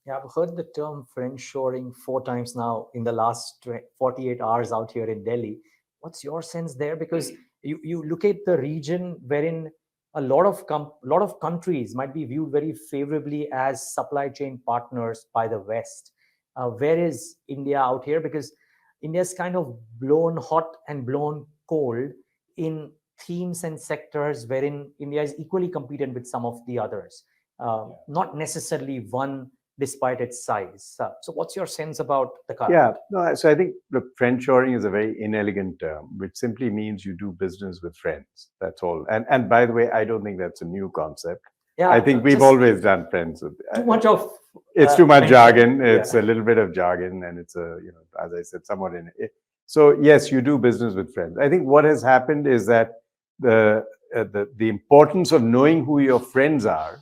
Yeah, I've heard the term friendshoring 4 times now in the last 48 hours out here in Delhi. What's your sense there? Because you look at the region wherein a lot of countries might be viewed very favorably as supply chain partners by the West. Where is India out here? Because India's kind of blown hot and blown cold in themes and sectors wherein India is equally competent with some of the others. Not necessarily one despite its size. So, what's your sense about the current? Yeah, no, so I think, look, friendshoring is a very inelegant term, which simply means you do business with friends. That's all. And by the way, I don't think that's a new concept. I Yeah, think we've just always done friends with. too much of It's too much mention. jargon. It's Yeah. a little bit of jargon, and it's a, as I said, somewhat in it. So yes, you do business with friends. I think what has happened is that the the importance of knowing who your friends are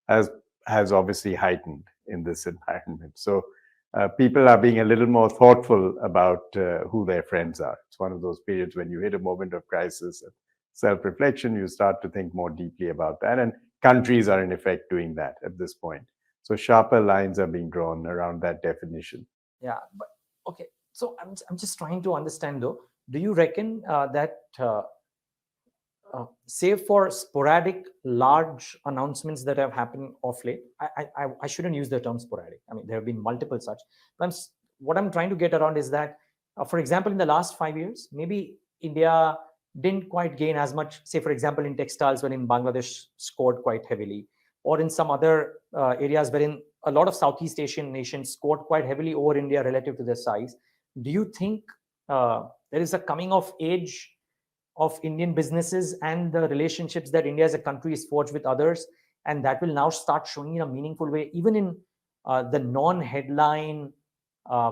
has has obviously heightened in this environment. So people are being a little more thoughtful about who their friends are. It's one of those periods when you hit a moment of crisis, self-reflection, you start to think more deeply about that, and countries are in effect doing that at this point. So sharper lines are being drawn around that definition. Yeah, but okay. So I'm just trying to understand though. Do you reckon that save for sporadic large announcements that have happened of late, I shouldn't use the term sporadic. I mean, there have been multiple such. But what I'm trying to get around is that, for example, in the last 5 years, maybe India didn't quite gain as much, say, for example, in textiles, when in Bangladesh scored quite heavily, or in some other areas wherein a lot of Southeast Asian nations scored quite heavily over India relative to their size. Do you think there is a coming of age of Indian businesses and the relationships that India as a country is forged with others, and that will now start showing in a meaningful way, even in the non-headline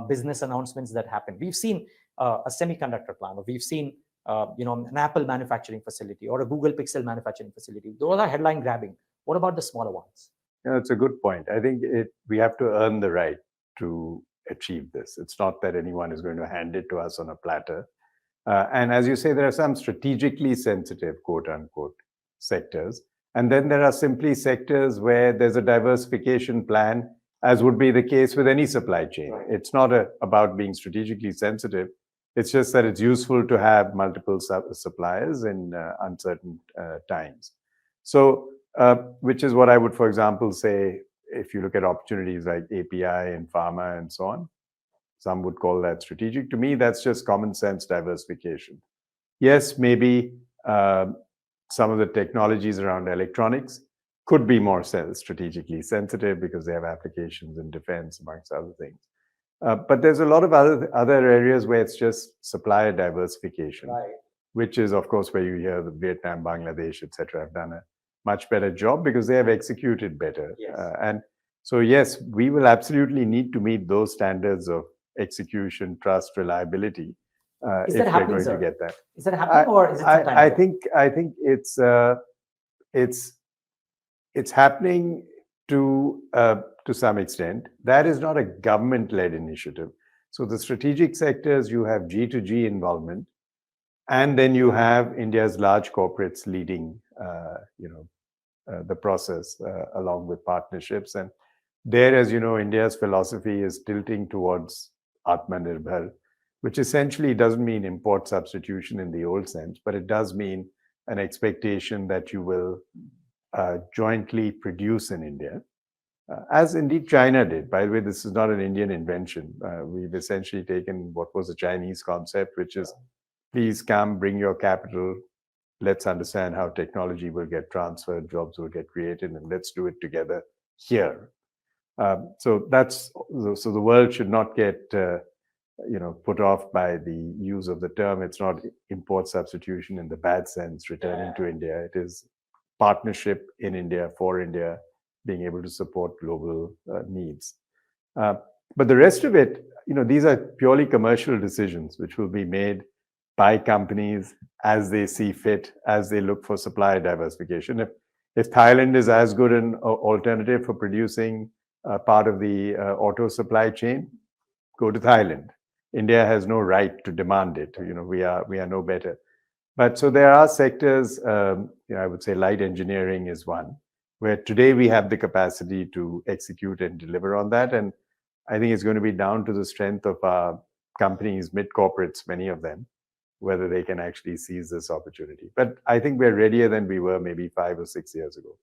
business announcements that happen? We've seen a semiconductor plant, or we've seen an Apple manufacturing facility, or a Google Pixel manufacturing facility. Those are headline grabbing. What about the smaller ones? Yeah, that's a good point. I think we have to earn the right to achieve this. It's not that anyone is going to hand it to us on a platter. And as you say, there are some strategically sensitive, quote unquote, sectors. And then there are simply sectors where there's a diversification plan, as would be the case with any supply chain. Right. It's not about being strategically sensitive. It's just that it's useful to have multiple suppliers in uncertain times. So, which is what I would, for example, say, if you look at opportunities like API and pharma and so on, some would call that strategic. To me, that's just common sense diversification. Yes, maybe some of the technologies around electronics could be more strategically sensitive because they have applications in defense, amongst other things. But there's a lot of other areas where it's just supplier diversification, right, which is, of course, where you hear the Vietnam, Bangladesh, etc. have done a much better job because they have executed better. Yes. And so, yes, we will absolutely need to meet those standards of execution, trust, reliability. Is if that we're happening, going sir? to get that. Is that happening, or is it some time I ago? think it's happening to some extent. That is not a government-led initiative. So the strategic sectors, you have G2G involvement, and then you have India's large corporates leading, the process along with partnerships. And there, as you know, India's philosophy is tilting towards Atmanirbhar, which essentially doesn't mean import substitution in the old sense, but it does mean an expectation that you will jointly produce in India, as indeed China did. By the way, this is not an Indian invention. We've essentially taken what was a Chinese concept, which is, please come, bring your capital, let's understand how technology will get transferred, jobs will get created, and let's do it together here. So the world should not get put off by the use of the term. It's not import substitution in the bad sense, returning to India. It is partnership in India, for India, being able to support global needs. But the rest of it, these are purely commercial decisions which will be made by companies as they see fit, as they look for supply diversification. If Thailand is as good an alternative for producing part of the auto supply chain, go to Thailand. India has no right to demand it. We are no better. But so there are sectors. I would say light engineering is one. where today we have the capacity to execute and deliver on that. And I think it's going to be down to the strength of our companies, mid-corporates, many of them, whether they can actually seize this opportunity. But I think we're readier than we were maybe 5 or 6 years ago.